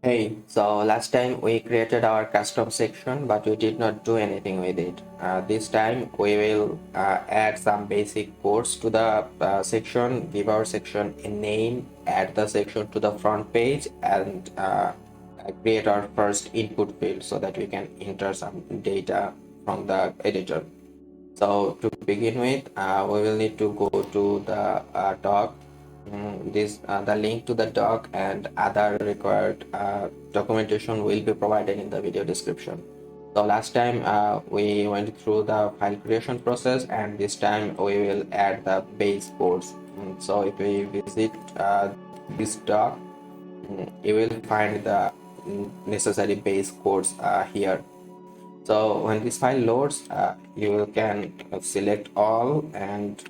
Hey, so last time we created our custom section, but we did not do anything with it. This time we will add some basic codes to the section, give our section a name, add the section to the front page, and create our first input field so that we can enter some data from the editor. So to begin with, we will need to go to the doc. The link to the doc and other required documentation will be provided in the video description. So last time we went through the file creation process, and this time we will add the base codes. So if we visit this doc, you will find the necessary base codes here. So when this file loads, you can select all and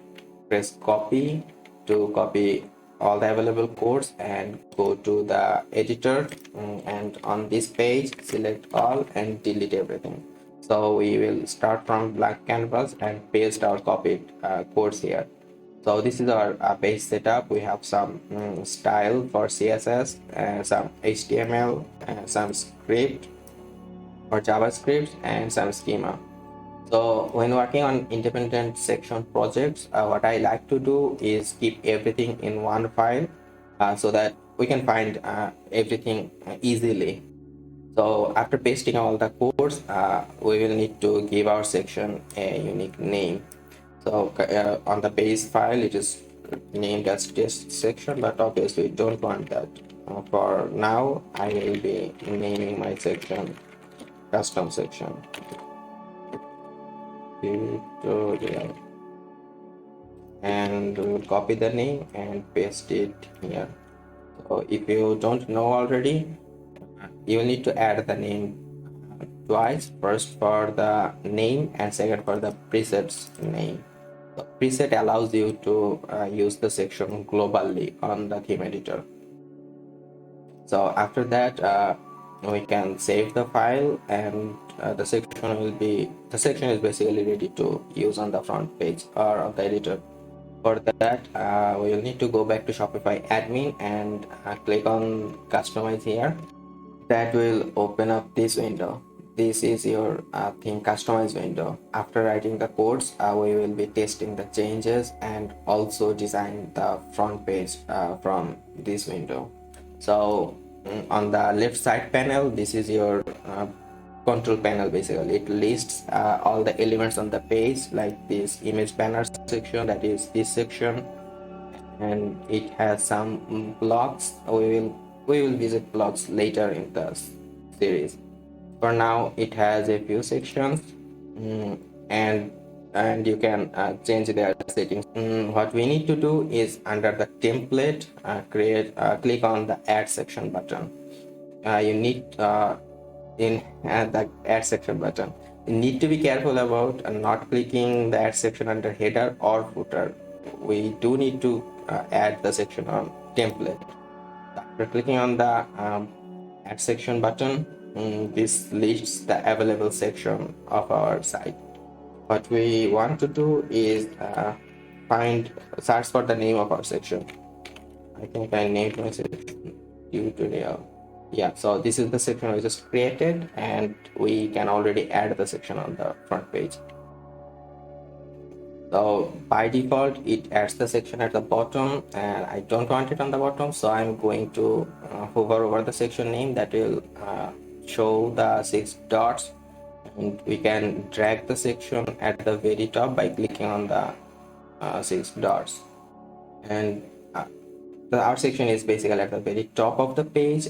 press copy to copy all the available codes and go to the editor, and on this page select all and delete everything. So we will start from blank canvas and paste our copied codes here. So this is our page setup. We have some style for CSS, some HTML, some script or JavaScript, and some schema. So when working on independent section projects, what I like to do is keep everything in one file so that we can find everything easily. So after pasting all the codes, we will need to give our section a unique name. So on the base file, it is named as test section, but obviously we don't want that. For now, I will be naming my section custom section tutorial, and we'll copy the name and paste it here. So if you don't know already, you will need to add the name twice, first for the name and second for the preset's name. The preset allows you to use the section globally on the theme editor. So after that, we can save the file, and the section is basically ready to use on the front page or on the editor. For that, we will need to go back to Shopify admin and click on customize here. That will open up this window. This is your theme customize window. After writing the codes, we will be testing the changes and also design the front page from this window. So on the left side panel, this is your control panel. Basically it lists all the elements on the page, like this image banner section, that is this section, and it has some blocks. We will visit blocks later in the series. For now, it has a few sections, and you can change their settings. What we need to do is under the template, click on the add section button. You need in the add section button, you need to be careful about not clicking the add section under header or footer. We do need to add the section on template. After clicking on the add section button, this lists the available section of our site. What we want to do is search for the name of our section. I think I named my section tutorial. Yeah, so this is the section we just created, and we can already add the section on the front page. So by default, it adds the section at the bottom, and I don't want it on the bottom, so I'm going to hover over the section name. That will show the 6 dots, and we can drag the section at the very top by clicking on the 6 dots. And our section is basically at the very top of the page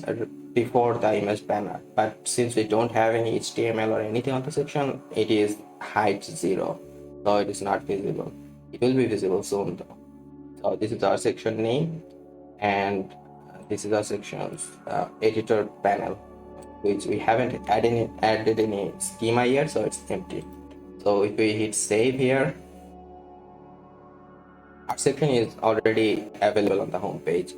before the image banner, but since we don't have any HTML or anything on the section, it is height 0, so it is not visible. It will be visible soon though. So this is our section name, and this is our section's editor panel, which we haven't added any schema yet, so it's empty. So if we hit save here, our section is already available on the home page.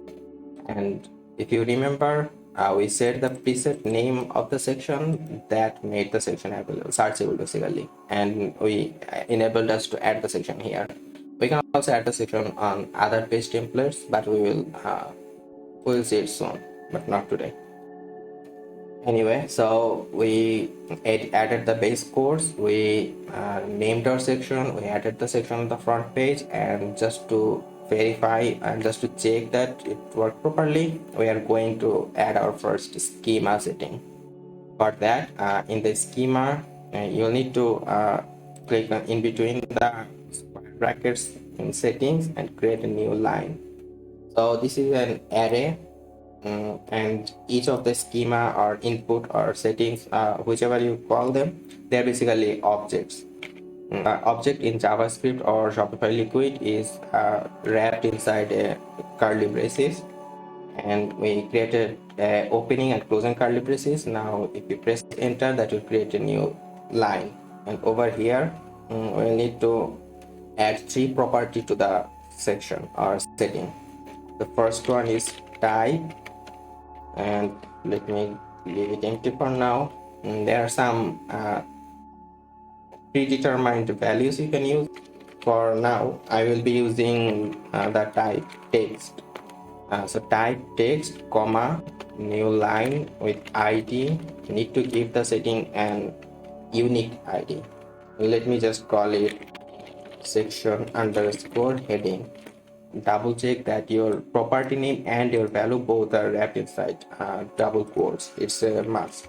And if you remember, we set the preset name of the section that made the section available, searchable basically, and we enabled us to add the section here. We can also add the section on other page templates, but we will see it soon, but not today. Anyway, so we added the base course, we named our section, we added the section on the front page, and just to verify and just to check that it worked properly, we are going to add our first schema setting. For that, in the schema, you'll need to click in between the square brackets in settings and create a new line. So this is an array, and each of the schema or input or settings, whichever you call them, they're basically objects. Object in JavaScript or Shopify Liquid is wrapped inside a curly braces, and we created opening and closing curly braces. Now if you press enter, that will create a new line, and over here we need to add three property to the section or setting. The first one is type, and let me leave it empty for now. There are some predetermined values you can use. For now I will be using the type text. So type text comma new line with id. You need to give the setting an unique id. Let me just call it section underscore heading. Double check that your property name and your value both are wrapped inside double quotes. It's a must.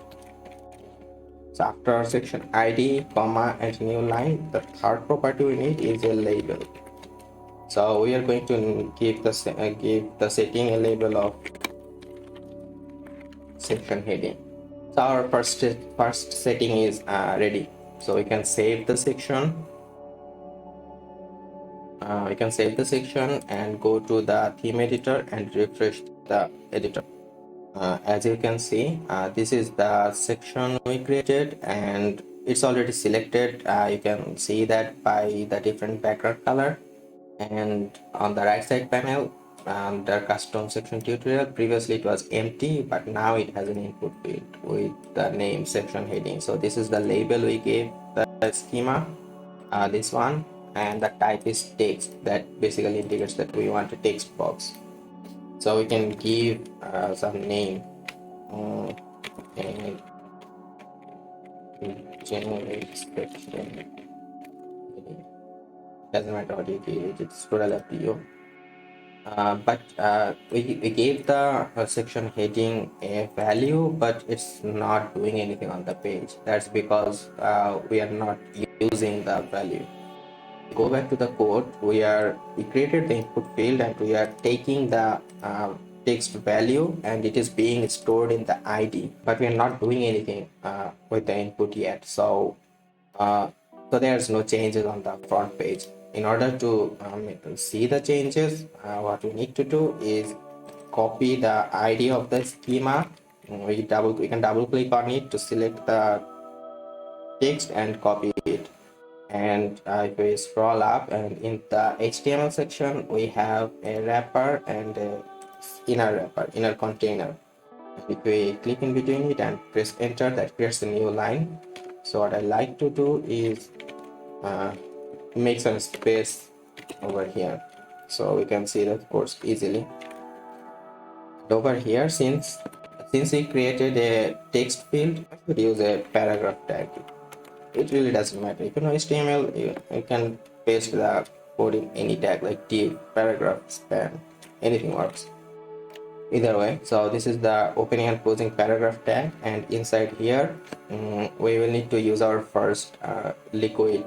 So after section id comma and new line, the third property we need is a label. So we are going to give the setting a label of section heading. So our first setting is ready. So we can save the section. We can save the section and go to the theme editor and refresh the editor. As you can see, this is the section we created and it's already selected. You can see that by the different background color, and on the right side panel under custom section tutorial, previously it was empty, but now it has an input field with the name section heading. So this is the label we gave the schema, this one, and the type is text. That basically indicates that we want a text box. So we can give some name, and generate section. Doesn't matter what you give, it's totally up to you. But we gave the section heading a value, but it's not doing anything on the page. That's because we are not using the value. Go back to the code. We created the input field and we are taking the text value, and it is being stored in the id, but we are not doing anything with the input yet. So there's no changes on the front page. In order to see the changes, what we need to do is copy the id of the schema. We can double click on it to select the text and copy it. And if we scroll up, and in the HTML section we have a wrapper and a inner container. If we click in between it and press enter, that creates a new line. So what I like to do is make some space over here so we can see the course easily. And over here, since we created a text field, I could use a paragraph tag. It really doesn't matter. If you know HTML, you can paste the code in any tag like div, paragraph, span, anything works. Either way, so this is the opening and closing paragraph tag, and inside here we will need to use our first liquid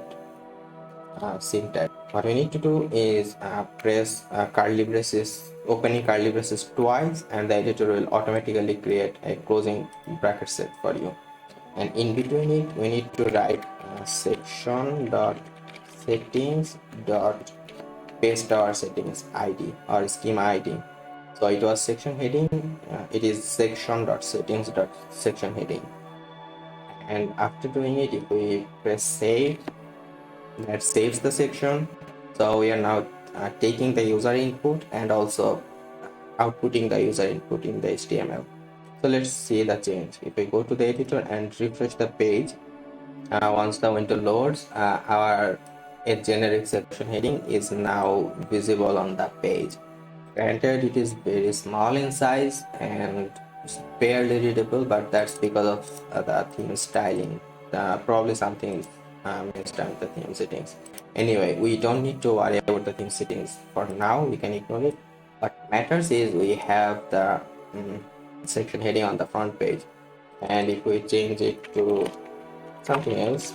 syntax. What we need to do is press curly braces, opening curly braces twice, and the editor will automatically create a closing bracket set for you. And in between it, we need to write section dot settings dot paste our settings id or schema id. So it was section heading, it is section dot settings dot section heading. And after doing it, if we press save, that saves the section. So we are now taking the user input and also outputting the user input in the HTML. So let's see the change. If we go to the editor and refresh the page, once the window loads, our generic section heading is now visible on the page. Granted, it is very small in size and barely readable, but that's because of the theme styling. Probably something is messed up with the theme settings. Anyway, we don't need to worry about the theme settings for now. We can ignore it. What matters is we have the section heading on the front page, and if we change it to something else,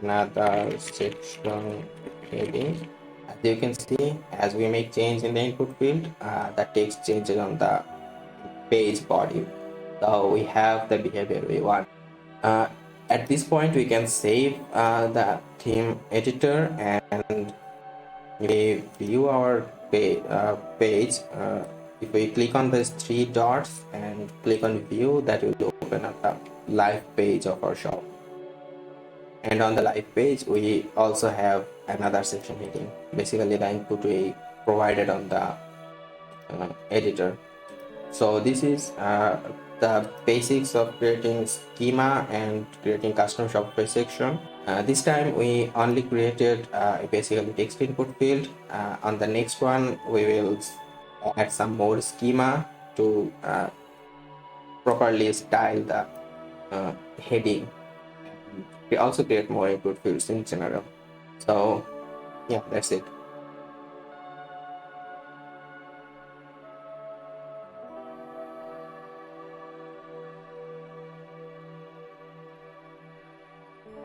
another section heading, as you can see, as we make change in the input field, the text changes on the page body. So we have the behavior we want. At this point, we can save the theme editor, and we view our page. If we click on these three dots and click on view, that will open up the live page of our shop. And on the live page, we also have another section heading, basically the input we provided on the editor. So this is the basics of creating schema and creating custom Shopify section. This time we only created basically text input field. On the next one, we will add some more schema to properly style the heading. We also create more input fields in general. So yeah, that's it.